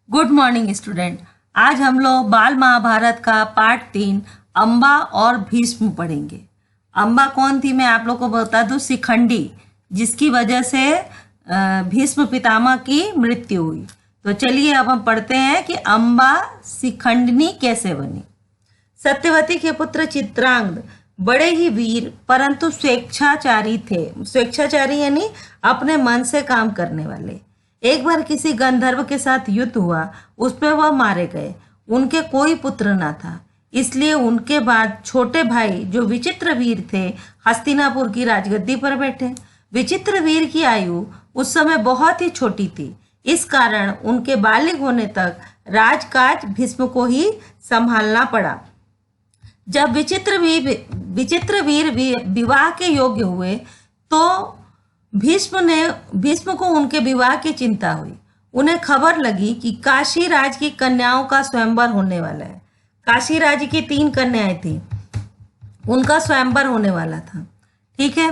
Good morning student. आज हम लोग बाल महाभारत का पार्ट 3 अम्बा और भीष्म पढ़ेंगे। अम्बा कौन थी मैं आप लोग को बता दूं, शिखंडी, जिसकी वजह से भीष्म पितामह की मृत्यु हुई। तो चलिए अब हम पढ़ते हैं कि अम्बा शिखंडिनी कैसे बनी। सत्यवती के पुत्र चित्रांगद बड़े ही वीर परंतु स्वेच्छाचारी थे। स्वेच्छाचारी यानी अपने मन से काम करने वाले। एक बार किसी गंधर्व के साथ युद्ध हुआ, उसमें वह मारे गए। उनके कोई पुत्र न था, इसलिए उनके बाद छोटे भाई जो विचित्र वीर थे हस्तिनापुर की राजगद्दी पर बैठे। विचित्र वीर की आयु उस समय बहुत ही छोटी थी, इस कारण उनके बालिग होने तक राजकाज भीष्म को ही संभालना पड़ा। जब विचित्र वीर विवाह के योग्य हुए तो भीष्म को उनके विवाह की चिंता हुई। उन्हें खबर लगी कि काशी राज की कन्याओं का स्वयंवर होने वाला है। काशी राज की 3 कन्याएं थी, उनका स्वयंवर होने वाला था। ठीक है,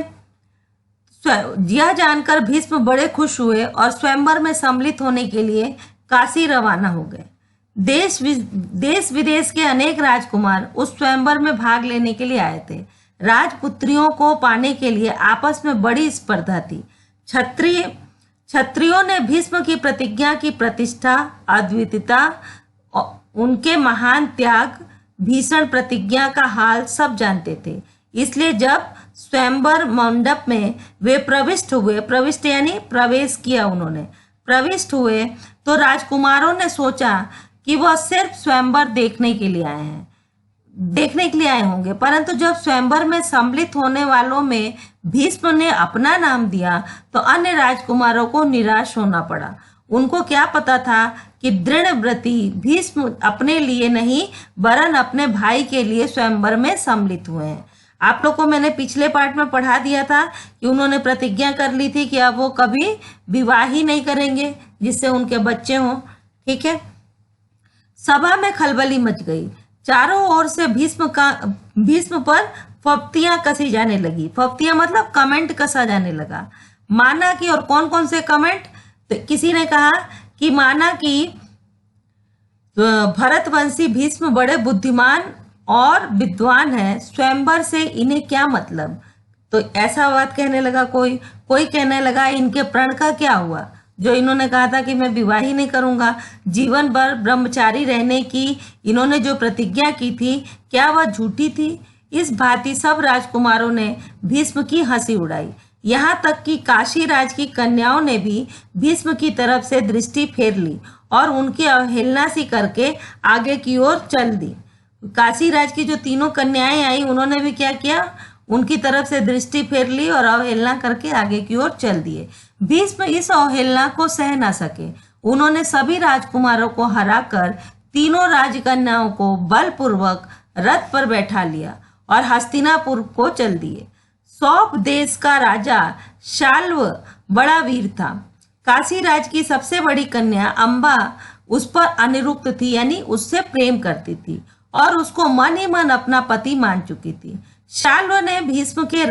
यह जानकर भीष्म बड़े खुश हुए और स्वयंवर में सम्मिलित होने के लिए काशी रवाना हो गए। देश विदेश के अनेक राजकुमार उस स्वयंवर में भाग लेने के लिए आए थे। राजपुत्रियों को पाने के लिए आपस में बड़ी स्पर्धा थी। क्षत्रियों ने भीष्म की प्रतिज्ञा की प्रतिष्ठा, अद्वितीयता, उनके महान त्याग, भीषण प्रतिज्ञा का हाल सब जानते थे। इसलिए जब स्वयंवर मंडप में वे प्रविष्ट यानी प्रवेश किया, उन्होंने प्रविष्ट हुए तो राजकुमारों ने सोचा कि वह सिर्फ स्वयंवर देखने के लिए आए होंगे, परंतु जब स्वयंवर में सम्मिलित होने वालों में भीष्म ने अपना नाम दिया तो अन्य राजकुमारों को निराश होना पड़ा। उनको क्या पता था कि दृढ़व्रती भीष्म अपने लिए नहीं वरन अपने भाई के लिए स्वयंवर में सम्मिलित हुए हैं। आप लोग को मैंने पिछले पार्ट में पढ़ा दिया था कि उन्होंने प्रतिज्ञा कर ली थी कि अब वो कभी विवाह ही नहीं करेंगे जिससे उनके बच्चे हों। ठीक है, सभा में खलबली मच गई। चारों ओर से भीष्म पर फप्तियां कसी जाने लगी। फप्तियां मतलब कमेंट कसा जाने लगा। माना कि, और कौन कौन से कमेंट, तो किसी ने कहा कि माना कि भरतवंशी भीष्म बड़े बुद्धिमान और विद्वान है, स्वयंवर से इन्हें क्या मतलब। तो ऐसा बात कहने लगा। कोई कहने लगा इनके प्रण का क्या हुआ, जो इन्होंने कहा था कि मैं विवाह ही नहीं करूंगा, जीवन भर ब्रह्मचारी रहने की इन्होंने जो प्रतिज्ञा की थी, क्या वह झूठी थी। इस भांति सब राजकुमारों ने भीष्म की हंसी उड़ाई। यहाँ तक कि काशी राज की कन्याओं ने भी भीष्म की तरफ से दृष्टि फेर ली और उनकी अवहेलना सी करके आगे की ओर चल दी। काशी राज की जो 3 कन्याएं आई, उन्होंने भी क्या किया, उनकी तरफ से दृष्टि फेर ली और अवहेलना करके आगे की ओर चल दिए। भीष्म इस अवहेलना को सह न सके। उन्होंने सभी राजकुमारों को हराकर 3 राजकन्याओं को बलपूर्वक रथ पर बैठा लिया और हस्तिनापुर को चल दिए। सौंप देश का राजा शाल्व बड़ा वीर था। काशी राज की सबसे बड़ी कन्या अम्बा उस पर अनिरुक्त थी, यानी उससे प्रेम करती थी और उसको मन ही मन अपना पति मान चुकी थी। शाल्व ने भीष्म के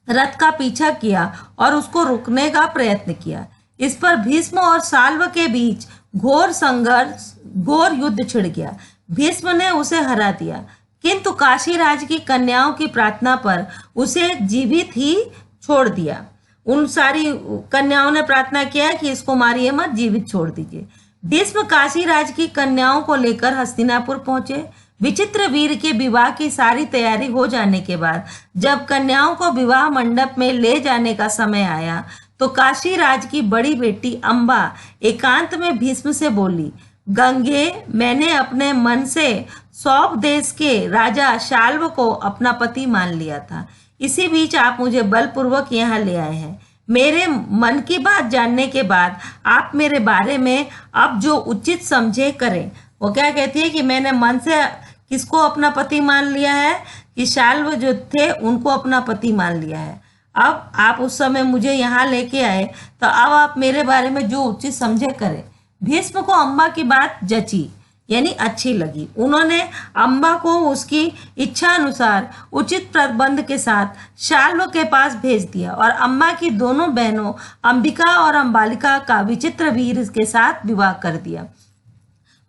रथ का पीछा किया और उसको रोकने का प्रयत्न किया। इस पर भीष्म और शाल्व के बीच घोर युद्ध छिड़ गया। भीष्म ने उसे हरा दिया, किंतु काशी राज की कन्याओं की प्रार्थना पर उसे जीवित ही छोड़ दिया। उन सारी कन्याओं ने प्रार्थना किया कि इसको मारिए मत, जीवित छोड़ दीजिए। भीष्म काशी राज की कन्याओं को लेकर हस्तिनापुर पहुंचे। विचित्र वीर के विवाह की सारी तैयारी हो जाने के बाद जब कन्याओं को विवाह मंडप में ले जाने का समय आया तो काशी राज की बड़ी बेटी अम्बा एकांत में भीष्म से बोली, गंगे, मैंने अपने मन से सौंप देश के राजा शाल्व को अपना पति मान लिया था। इसी बीच आप मुझे बलपूर्वक यहाँ ले आए हैं। मेरे मन की बात जानने के बाद आप मेरे बारे में अब जो उचित समझे करें। वो क्या कहती है कि मैंने मन से किसको अपना पति मान लिया है, कि शाल्व जो थे उनको अपना पति मान लिया है। अब आप उस समय मुझे यहाँ लेके आए, तो अब आप मेरे बारे में जो उचित समझे करें। भीष्म को अम्बा की बात जची, यानी अच्छी लगी। उन्होंने अम्बा को उसकी इच्छा अनुसार उचित प्रबंध के साथ शाल्व के पास भेज दिया और अम्बा की दोनों बहनों अंबिका और अंबालिका का विचित्र वीर के साथ विवाह कर दिया।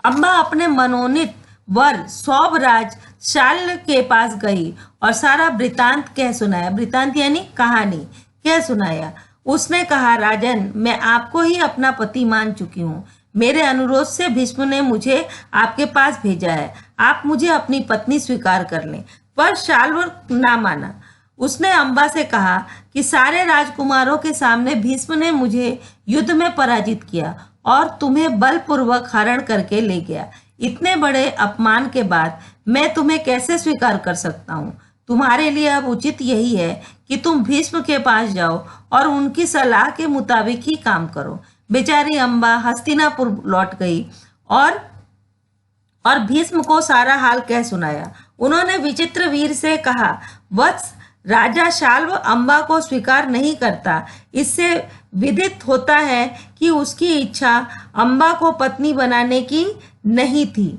अम्बा अपने मनोनीत वर सौभराज शाल्व के पास गई और सारा वृतांत कह सुनाया। वृतांत यानी कहानी कह सुनाया। उसने कहा, राजन, मैं आपको ही अपना पति मान चुकी हूँ। मेरे अनुरोध से भीष्म ने मुझे आपके पास भेजा है। आप मुझे अपनी पत्नी स्वीकार कर लें। पर शाल्व ना माना। उसने अम्बा से कहा कि सारे राजकुमारों के सामने भीष्म ने मुझे युद्ध में पराजित किया और तुम्हें बलपूर्वक हरण करके ले गया। इतने बड़े अपमान के बाद मैं तुम्हें कैसे स्वीकार कर सकता हूँ? तुम्हारे लिए अब उचित यही है कि तुम भीष्म के पास जाओ और उनकी सलाह के मुताबिक ही काम करो। बेचारी अम्बा हस्तिनापुर लौट गई और भीष्म को सारा हाल कह सुनाया। उन्होंने विचित्र वीर से कहा, वत्स, राजा शाल्व अम्बा को स्वीकार नहीं करता। इससे विदित होता है कि उसकी इच्छा अम्बा को पत्नी बनाने की नहीं थी।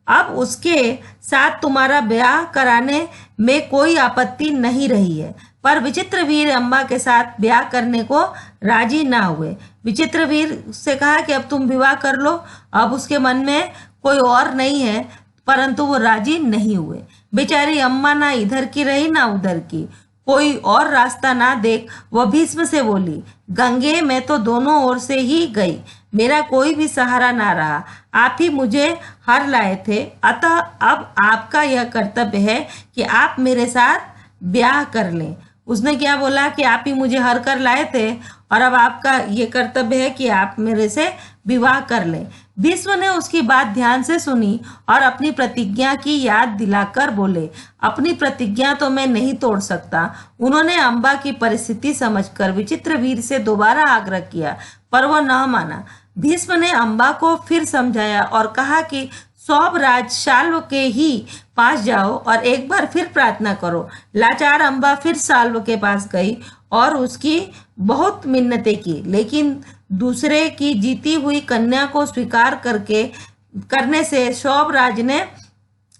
अब उसके साथ तुम्हारा ब्याह कराने में कोई आपत्ति नहीं रही है। पर विचित्रवीर अम्बा के साथ ब्याह करने को राजी ना हुए। विचित्रवीर से कहा कि अब तुम विवाह कर लो। अब उसके मन में कोई और नहीं है, परंतु वो राजी नहीं हुए। बेचारी अम्मा ना इधर की रही ना उधर की। कोई और रास्ता ना देख वह भीष्म से बोली, गंगे, मैं तो दोनों ओर से ही गई। मेरा कोई भी सहारा ना रहा। आप ही मुझे हर लाए थे। अतः अब आपका यह कर्तव्य है कि आप मेरे साथ ब्याह कर लें। उसने क्या बोला कि आप ही मुझे हर कर लाए थे और अब आपका ये कर्तव्य है कि आप मेरे से विवाह कर लें। भीष्म ने उसकी बात ध्यान से सुनी और अपनी प्रतिज्ञा की याद दिलाकर बोले, अपनी प्रतिज्ञा तो मैं नहीं तोड़ सकता। उन्होंने अम्बा की परिस्थिति समझकर विचित्रवीर से दोबारा आग्रह किया, पर वह न माना। भीष्म ने अम्बा को फिर समझाया और कहा कि सौभराज शाल्व के ही पास जाओ और एक बार फिर प्रार्थना करो। लाचार अम्बा फिर शाल्व के पास गई और उसकी बहुत मिन्नतें की, लेकिन दूसरे की जीती हुई कन्या को स्वीकार करने से सौभराज ने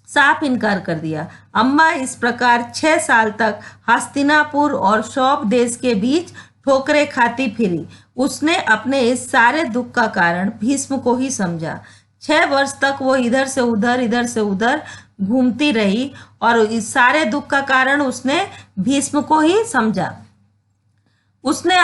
साफ इनकार कर दिया। अम्बा इस प्रकार 6 साल तक हस्तिनापुर और सौभ देश के बीच ठोकरें खाती फिरी। उसने अपने इस सारे दुख का कारण भीष्म को ही समझा। 6 वर्ष तक वो इधर से उधर घूमती रही और इस सारे दुख का कारण उसने भीष्म को ही समझा। उसने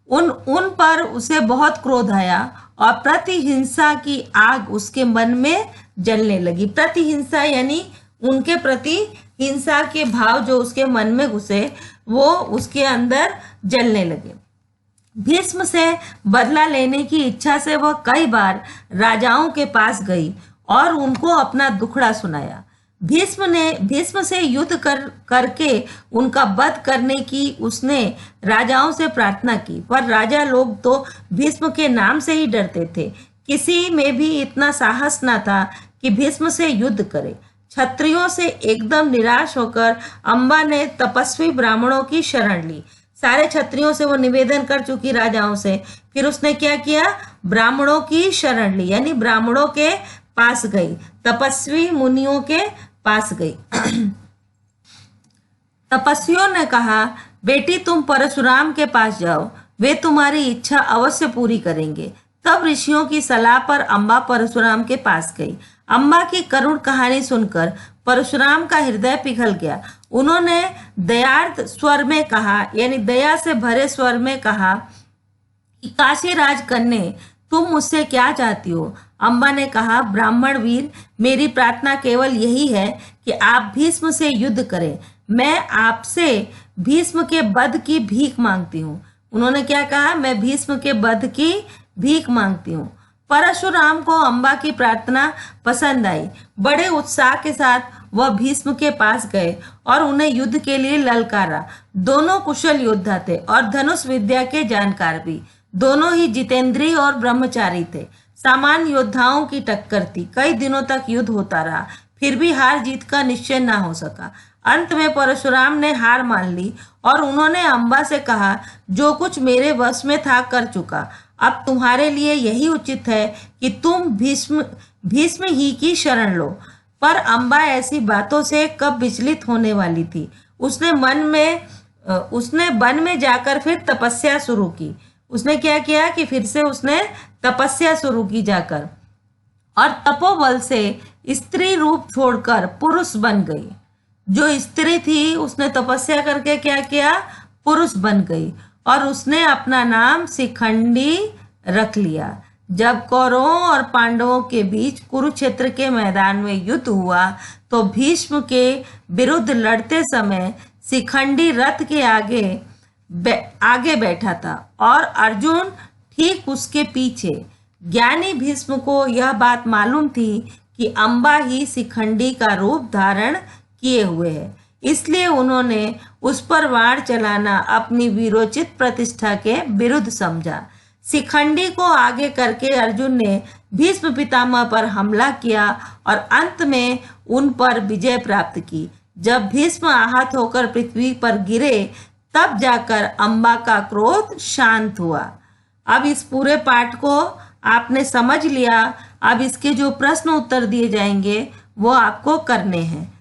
उन पर उसे बहुत क्रोध आया और प्रतिहिंसा की आग उसके मन में जलने लगी। प्रतिहिंसा यानी उनके प्रति हिंसा के भाव जो उसके मन में घुसे वो उसके अंदर जलने लगे। भीष्म से बदला लेने की इच्छा से वह कई बार राजाओं के पास गई और उनको अपना दुखड़ा सुनाया। भीष्म से युद्ध करके उनका वध करने की उसने राजाओं से प्रार्थना की, पर राजा लोग तो भीष्म के नाम से ही डरते थे। किसी में भी इतना साहस न था कि भीष्म से युद्ध करे। क्षत्रियों से एकदम निराश होकर अम्बा ने तपस्वी ब्राह्मणों की शरण ली। सारे क्षत्रियों से वो निवेदन कर चुकी राजाओं से, फिर उसने क्या किया, ब्राह्मणों की शरण ली, यानी ब्राह्मणों के पास गई, तपस्वी मुनियों के पास गई। तपस्वियों ने कहा, बेटी तुम परशुराम के पास जाओ, वे तुम्हारी इच्छा अवश्य पूरी करेंगे। तब ऋषियों की सलाह पर अम्बा परशुराम के पास गई। अम्बा की करुण कहानी सुनकर परशुराम का हृदय पिघल गया। उन्होंने दयार्द स्वर में कहा, यानी दया से भरे स्वर में कहा कि काशी राज कन्या, तुम मुझसे क्या चाहती हो? अम्बा ने कहा, ब्राह्मण वीर, मेरी प्रार्थना केवल यही है कि आप भीष्म से युद्ध करें। मैं आपसे भीष्म के वध की भीख मांगती हूँ। उन्होंने क्या कहा, मैं भीष्म के वध की भीख मांगती हूँ। परशुराम को अम्बा की प्रार्थना पसंद आई। बड़े उत्साह के साथ वह भीष्म के पास गए और उन्हें युद्ध के लिए ललकारा। दोनों कुशल योद्धा थे और धनुष विद्या के जानकार भी। दोनों ही जितेंद्रिय और ब्रह्मचारी थे। सामान्य योद्धाओं की टक्कर थी। कई दिनों तक युद्ध होता रहा, फिर भी हार जीत का निश्चय न हो सका। अंत में परशुराम ने हार मान ली और उन्होंने अम्बा से कहा, जो कुछ मेरे वश में था कर चुका। अब तुम्हारे लिए यही उचित है कि तुम भीष्म ही की शरण लो। पर अम्बा ऐसी बातों से कब विचलित होने वाली थी। उसने वन में जाकर फिर तपस्या शुरू की। उसने क्या किया कि फिर से उसने तपस्या शुरू की जाकर, और तपोबल से स्त्री रूप छोड़कर पुरुष बन गई। जो स्त्री थी उसने तपस्या करके क्या किया, पुरुष बन गई, और उसने अपना नाम शिखंडी रख लिया। जब कौरवों और पांडवों के बीच कुरुक्षेत्र के मैदान में युद्ध हुआ तो भीष्म के विरुद्ध लड़ते समय शिखंडी रथ के आगे बैठा था और अर्जुन ठीक उसके पीछे। ज्ञानी भीष्म को यह बात मालूम थी कि अम्बा ही शिखंडी का रूप धारण किए हुए है, इसलिए उन्होंने उस पर वार चलाना अपनी वीरोचित प्रतिष्ठा के विरुद्ध समझा। शिखंडी को आगे करके अर्जुन ने भीष्म पितामह पर हमला किया और अंत में उन पर विजय प्राप्त की। जब भीष्म आहत होकर पृथ्वी पर गिरे तब जाकर अम्बा का क्रोध शांत हुआ। अब इस पूरे पाठ को आपने समझ लिया। अब इसके जो प्रश्न उत्तर दिए जाएंगे वो आपको करने हैं।